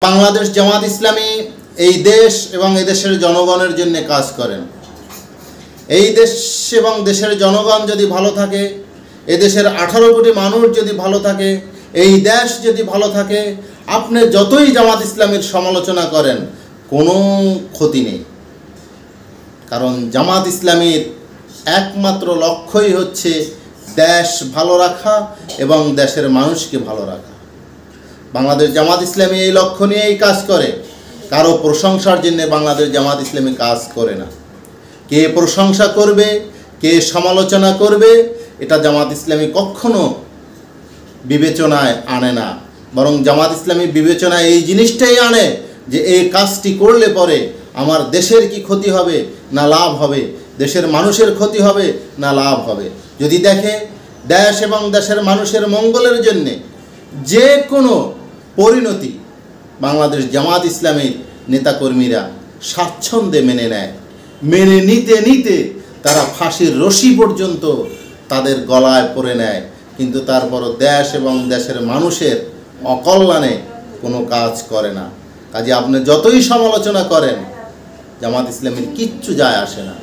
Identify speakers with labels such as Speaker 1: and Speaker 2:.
Speaker 1: বাংলাদেশ জামাত ইসলামী এই দেশ এবং এই দেশের জনগণের জন্য কাজ করেন। এই দেশ এবং দেশের জনগণ যদি ভালো থাকে, এই দেশের 18 কোটি মানুষ যদি ভালো থাকে, এই দেশ যদি ভালো থাকে, আপনি যতই জামাত ইসলামীর সমালোচনা করেন কোনো ক্ষতি নেই। কারণ জামাত ইসলামীর একমাত্র লক্ষ্যই হচ্ছে দেশ ভালো রাখা এবং দেশের মানুষকে ভালো রাখা। বাংলাদেশ জামাত ইসলামী এই লক্ষ্য নিয়েই কাজ করে। কারো প্রশংসার জন্য বাংলাদেশ জামাত ইসলামী কাজ করে না। কে প্রশংসা করবে, কে সমালোচনা করবে, এটা জামাত ইসলামী কখনো বিবেচনায় আনে না। বরং জামাত ইসলামী বিবেচনায় এই জিনিসটাই আনে যে এই কাজটি করলে পরে আমার দেশের কি ক্ষতি হবে না লাভ হবে, দেশের মানুষের ক্ষতি হবে না লাভ হবে। যদি দেখে দেশ এবং দেশের মানুষের মঙ্গলের জন্যে যে কোনো পরিণতি বাংলাদেশ জামাত ইসলামীর নেতাকর্মীরা স্বাচ্ছন্দ্যে মেনে নেয়। মেনে নিতে নিতে তারা ফাঁসির রশি পর্যন্ত তাদের গলায় পরে নেয়, কিন্তু তারপরও দেশ এবং দেশের মানুষের অকল্যাণে কোনো কাজ করে না। কাজে আপনি যতই সমালোচনা করেন জামাত ইসলামীর কিচ্ছু যায় আসে না।